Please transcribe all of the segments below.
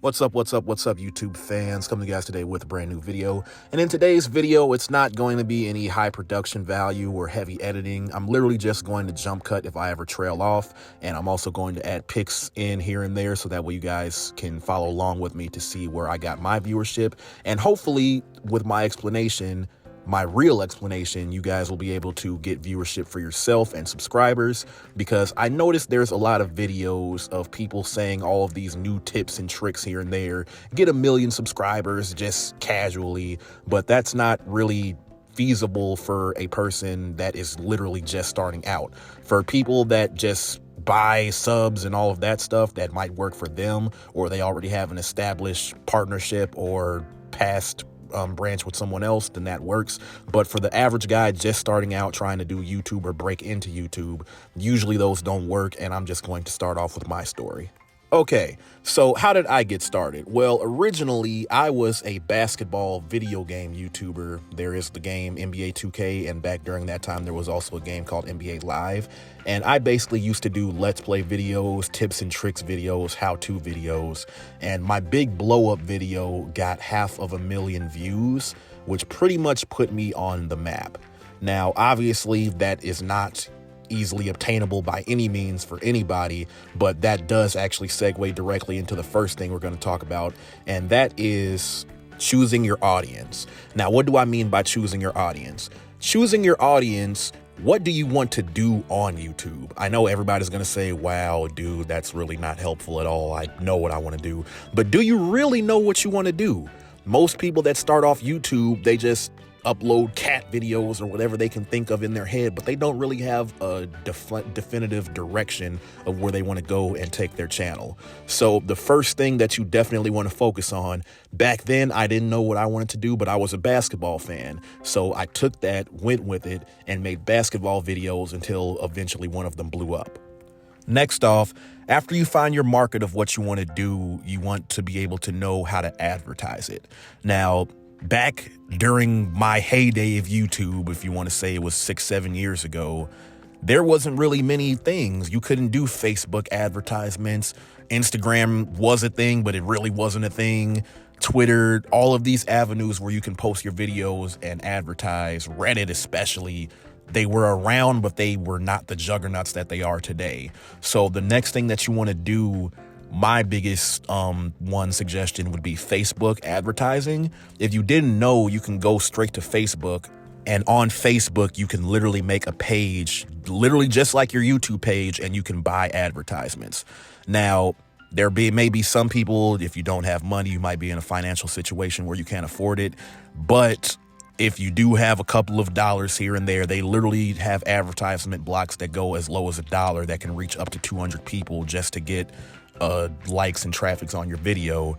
What's up, YouTube fans? Coming to you guys today with a brand new video. And in today's video, it's not going to be any high production value or heavy editing. I'm literally just going to jump cut if I ever trail off. And I'm also going to add pics in here and there so that way you guys can follow along with me to see where I got my viewership. And hopefully with my explanation, my real explanation, you guys will be able to get viewership for yourself and subscribers, because I noticed there's a lot of videos of people saying all of these new tips and tricks here and there, get 1 million subscribers just casually, but that's not really feasible for a person that is literally just starting out. For people that just buy subs and all of that stuff, that might work for them, or they already have an established partnership or past branch with someone else, then that works. But for the average guy just starting out trying to do YouTube or break into YouTube, usually those don't work, and I'm just going to start off with my story. Okay, so how did I get started? Well, originally I was a basketball video game YouTuber. There is the game NBA 2K, and back during that time there was also a game called NBA Live, and I basically used to do Let's Play videos, tips and tricks videos, how-to videos, and my big blow-up video got 500,000 views, which pretty much put me on the map. Now, obviously, that is not easily obtainable by any means for anybody, but that does actually segue directly into the first thing we're going to talk about, and that is choosing your audience. Now, what do I mean by choosing your audience? Choosing your audience, what do you want to do on YouTube? I know everybody's going to say, wow, dude, that's really not helpful at all. I know what I want to do, but do you really know what you want to do? Most people that start off YouTube, they just upload cat videos or whatever they can think of in their head, but they don't really have a definitive direction of where they want to go and take their channel. So the first thing that you definitely want to focus on, back then I didn't know what I wanted to do, but I was a basketball fan. So I took that, went with it, and made basketball videos until eventually one of them blew up. Next off, after you find your market of what you want to do, you want to be able to know how to advertise it. Now, back during my heyday of YouTube, if you want to say it was 6-7 years ago, there wasn't really many things. You couldn't do Facebook advertisements. Instagram was a thing, but it really wasn't a thing. Twitter, all of these avenues where you can post your videos and advertise, Reddit especially, they were around, but they were not the juggernauts that they are today. So the next thing that you want to do, my biggest one suggestion would be Facebook advertising. If you didn't know, you can go straight to Facebook, and on Facebook you can literally make a page, literally just like your YouTube page, and you can buy advertisements. Now, may be some people, if you don't have money, you might be in a financial situation where you can't afford it, but if you do have a couple of dollars here and there, they literally have advertisement blocks that go as low as $1 that can reach up to 200 people just to get likes and traffics on your video.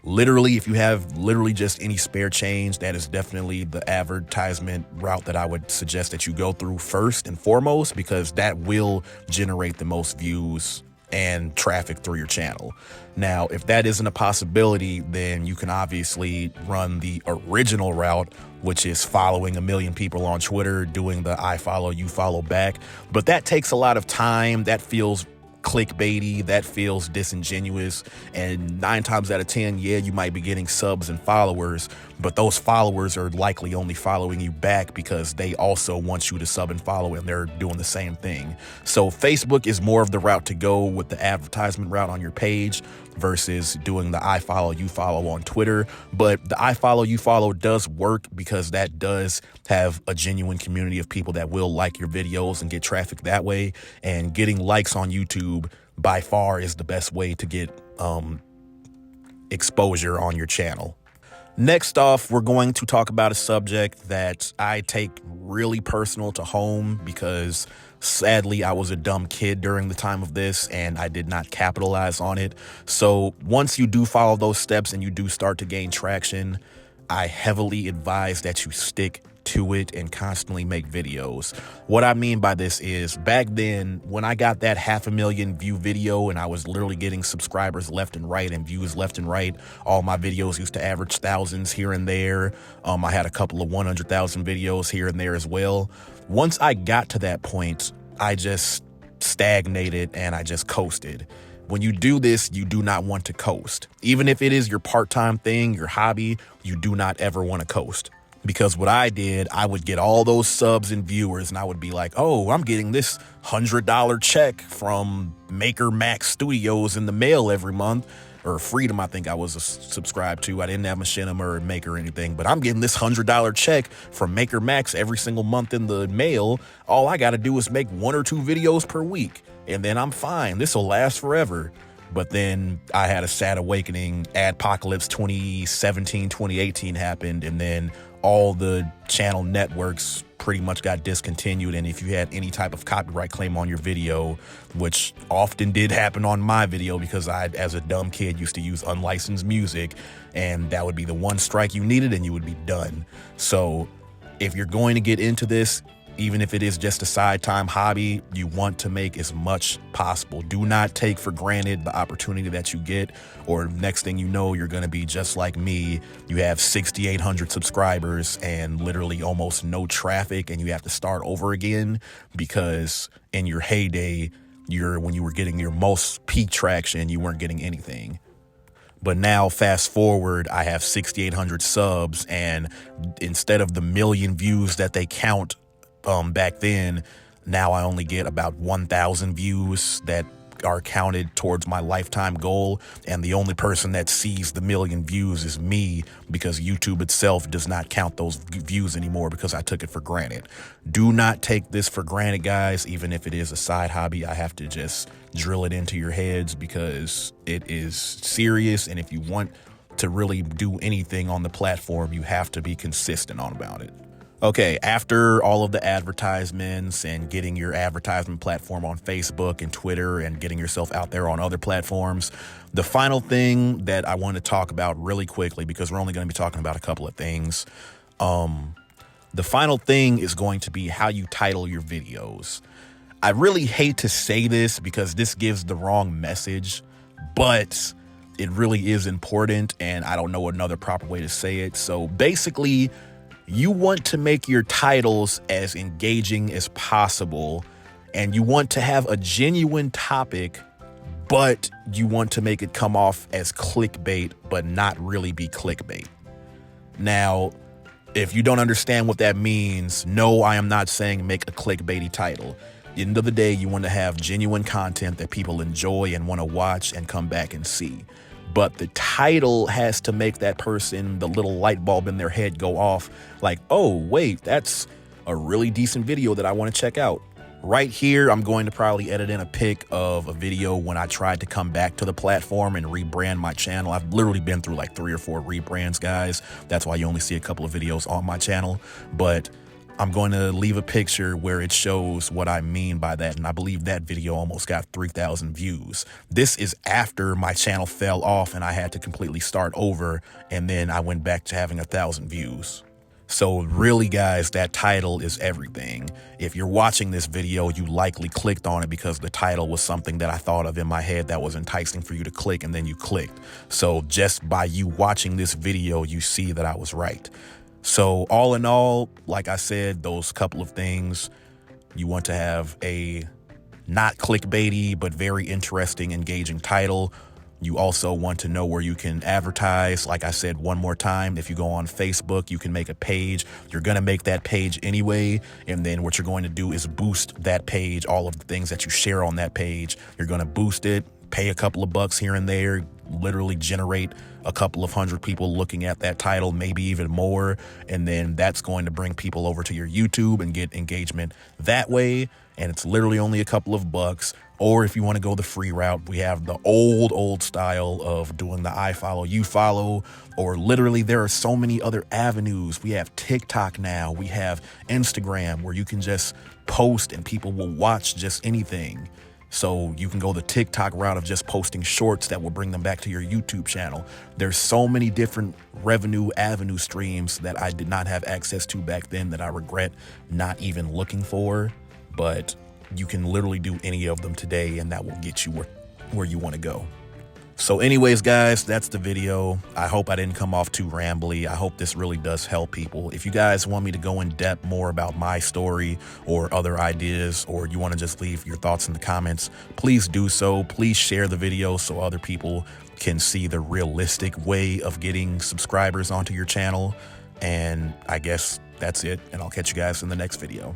Literally, if you have literally just any spare change, that is definitely the advertisement route that I would suggest that you go through first and foremost, because that will generate the most views and traffic through your channel. Now, if that isn't a possibility, then you can obviously run the original route, which is following 1 million people on Twitter, doing the I follow, you follow back. But that takes a lot of time. That feels clickbaity, that feels disingenuous, and 9 times out of 10, yeah, you might be getting subs and followers, but those followers are likely only following you back because they also want you to sub and follow, and they're doing the same thing. So Facebook is more of the route to go with the advertisement route on your page versus doing the I follow, you follow on Twitter. But the I follow, you follow does work because that does have a genuine community of people that will like your videos and get traffic that way. And getting likes on YouTube by far is the best way to get exposure on your channel. Next off, we're going to talk about a subject that I take really personal to home because sadly I was a dumb kid during the time of this and I did not capitalize on it. So once you do follow those steps and you do start to gain traction, I heavily advise that you stick to it and constantly make videos. What I mean by this is, back then when I got that 500,000 view video and I was literally getting subscribers left and right and views left and right, all my videos used to average thousands here and there. I had a couple of 100,000 videos here and there as well. Once I got to that point, I just stagnated and I just coasted. When you do this, you do not want to coast. Even if it is your part-time thing, your hobby, you do not ever want to coast. Because what I did, I would get all those subs and viewers and I would be like, oh, I'm getting this $100 check from Maker Max Studios in the mail every month. Or Freedom, I think I was subscribed to. I didn't have Machinima or Maker or anything, but I'm getting this $100 check from Maker Max every single month in the mail. All I got to do is make 1 or 2 videos per week, and then I'm fine. This will last forever. But then I had a sad awakening. Adpocalypse 2017, 2018 happened, and then all the channel networks pretty much got discontinued. And if you had any type of copyright claim on your video, which often did happen on my video because I, as a dumb kid, used to use unlicensed music, and that would be the one strike you needed and you would be done. So if you're going to get into this, even if it is just a side time hobby, you want to make as much possible. Do not take for granted the opportunity that you get, or next thing you know, you're going to be just like me. You have 6,800 subscribers and literally almost no traffic, and you have to start over again because in your heyday, when you were getting your most peak traction, you weren't getting anything. But now, fast forward, I have 6,800 subs, and instead of the million views that they count back then, now I only get about 1,000 views that are counted towards my lifetime goal, and the only person that sees the million views is me, because YouTube itself does not count those views anymore because I took it for granted. Do not take this for granted, guys. Even if it is a side hobby, I have to just drill it into your heads because it is serious, and if you want to really do anything on the platform, you have to be consistent about it. Okay, after all of the advertisements and getting your advertisement platform on Facebook and Twitter and getting yourself out there on other platforms, the final thing that I want to talk about really quickly, because we're only going to be talking about a couple of things. The final thing is going to be how you title your videos. I really hate to say this because this gives the wrong message, but it really is important, and I don't know another proper way to say it. So basically, you want to make your titles as engaging as possible, and you want to have a genuine topic, but you want to make it come off as clickbait, but not really be clickbait. Now, if you don't understand what that means, no, I am not saying make a clickbaity title. At the end of the day, you want to have genuine content that people enjoy and want to watch and come back and see. But the title has to make that person, the little light bulb in their head go off like, oh, wait, that's a really decent video that I want to check out. Right here, I'm going to probably edit in a pic of a video when I tried to come back to the platform and rebrand my channel. I've literally been through like 3 or 4 rebrands, guys. That's why you only see a couple of videos on my channel. But I'm going to leave a picture where it shows what I mean by that, and I believe that video almost got 3,000 views. This is after my channel fell off and I had to completely start over, and then I went back to having 1,000 views. So really, guys, that title is everything. If you're watching this video, you likely clicked on it because the title was something that I thought of in my head that was enticing for you to click, and then you clicked. So just by you watching this video, you see that I was right. So all in all, like I said, those couple of things, you want to have a not clickbaity, but very interesting, engaging title. You also want to know where you can advertise. Like I said, one more time, if you go on Facebook, you can make a page. You're going to make that page anyway. And then what you're going to do is boost that page, all of the things that you share on that page. You're going to boost it, pay a couple of bucks here and there, literally generate a couple of 100 people looking at that title, maybe even more, and then that's going to bring people over to your YouTube and get engagement that way. And it's literally only a couple of bucks. Or if you want to go the free route, we have the old style of doing the I follow, you follow, or literally there are so many other avenues. We have TikTok now, we have Instagram, where you can just post and people will watch just anything. So you can go the TikTok route of just posting shorts that will bring them back to your YouTube channel. There's so many different revenue avenue streams that I did not have access to back then that I regret not even looking for. But you can literally do any of them today, and that will get you where you want to go. So anyways, guys, that's the video. I hope I didn't come off too rambly. I hope this really does help people. If you guys want me to go in depth more about my story or other ideas, or you want to just leave your thoughts in the comments, please do so. Please share the video so other people can see the realistic way of getting subscribers onto your channel. And I guess that's it, and I'll catch you guys in the next video.